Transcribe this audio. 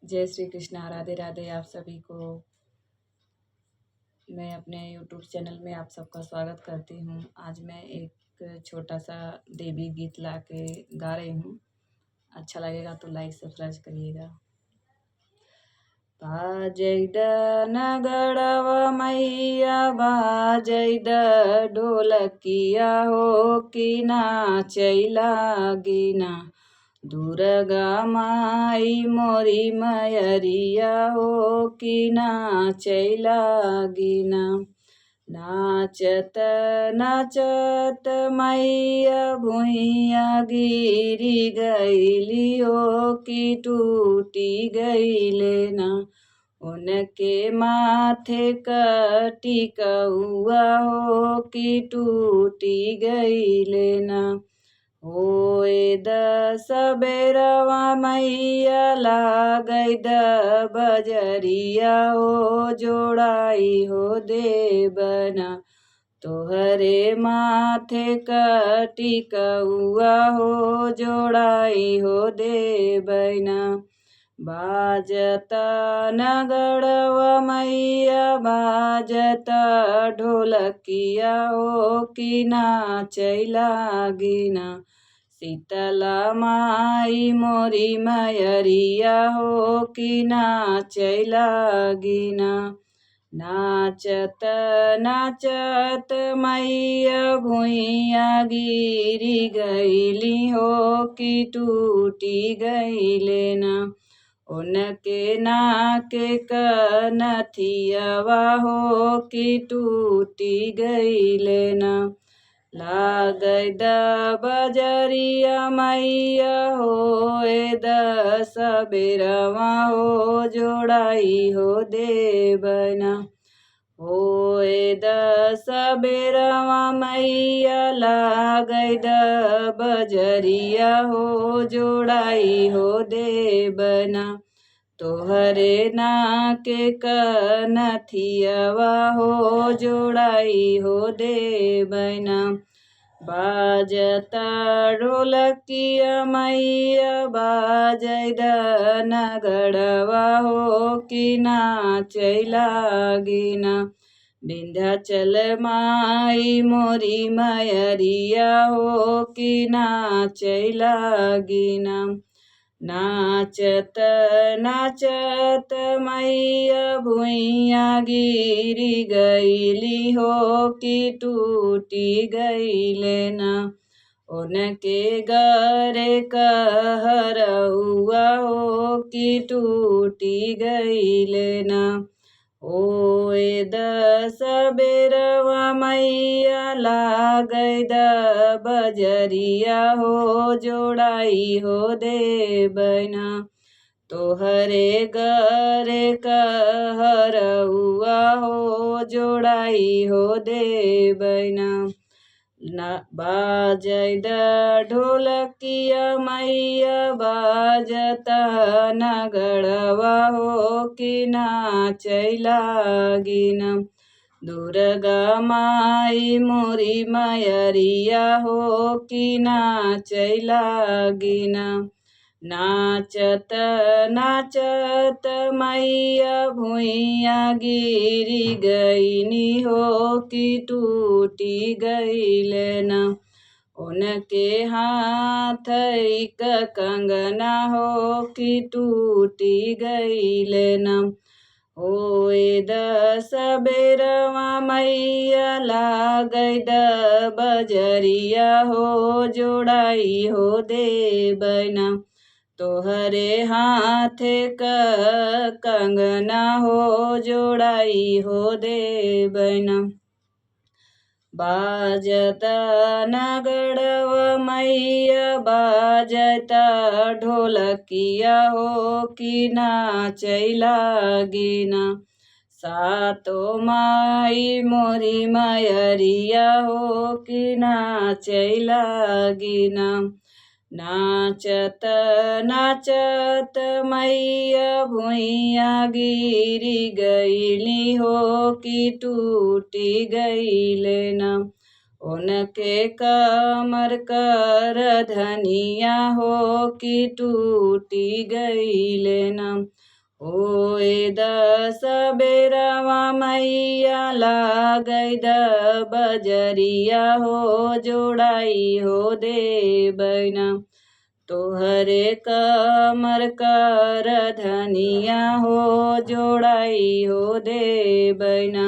जय श्री कृष्णा। राधे राधे आप सभी को। मैं अपने यूट्यूब चैनल में आप सबका स्वागत करती हूँ। आज मैं एक छोटा सा देवी गीत ला के गा रही हूँ। अच्छा लगेगा तो लाइक सब्सक्राइब करिएगा। बाजैद नगड़वा मैया बाजैद ढोलकिया हो कि नाचैला गिना दुर्गा माई मोरी मयरिया हो कि नाचैला गिना। नाचत नाचत मैया भुइया गिरी गईली हो कि टूटी गईले ना। उनके माथे कटी कौआ हो कि टूटी गईले ना। होए द सबेरवा मैया लागै द बजरिया हो जोड़ाई हो देबना। तोहरे माथे कटी कौआ हो जोड़ाई हो देबना। बाजत नगड़वा मैया बाजत ढोलकिया हो कि नाचैला गिना। शीतला माई मोरी मयरिया हो कि नाचैला गिना। नाचत नाचत मैया भुइया गिरी गईली हो कि टूटी गईले ना। उनके नाके कनथियावा हो कि टूटी गईले ना। लागै द बजरिया मैया होए द सबेरवा हो जोड़ाई हो देबना। होए द सबेरवा मैया लागै द बजरिया हो जोड़ाई हो देबना। तोहरे नाके कनथियावा हो जोड़ाई हो देबना। बाजत ढोलकिया मैया बाजैद नगड़वा हो कि नाचैला गिना। विंध्याचल माई मोरी मयरिया हो कि नाचैला गिना। नाचत नाचत मैया भुइया गिरी गईली हो कि टूटी गईले ना। उनके गरे कहरउआ हो कि टूटी गईले ना। होए द सबेरवा मैया लागै द बजरिया हो जोड़ाई हो देबना। तोहरे गरे कहरउआ हो जोड़ाई हो देबना। बाजैद ढोलकिया मैया बाजत नगड़वा हो कि नाचैला गिना। दुर्गा माई मोरी मयरिया हो कि नाचैला गिना। नाचत नाचत मैया भुइया गिरी गईनी हो कि टूटी गईले ना। उनके हाथ एक कंगना हो कि टूटी गईले ना। होए द सबेरवा मैया लागै द बजरिया हो जोड़ाई हो देबना। तोहरे हाथे कंगना हो जोड़ाई हो देबना। बाजत नगड़वा मैया बाजत ढोलकिया हो कि नाचैला गिना। सातो माई मोरी मयरिया हो कि नाचैला गिना। नाचत नाचत मैया भुइया गिरी गईली हो कि टूटी गईले ना। उनके कमर कर धनिया हो कि टूटी गईले ना। ओए दस बेरवा मैया लागै द बजरिया हो जोड़ाई हो दे बैना तोहरे कमर कर धनिया हो जोड़ाई हो दे बैना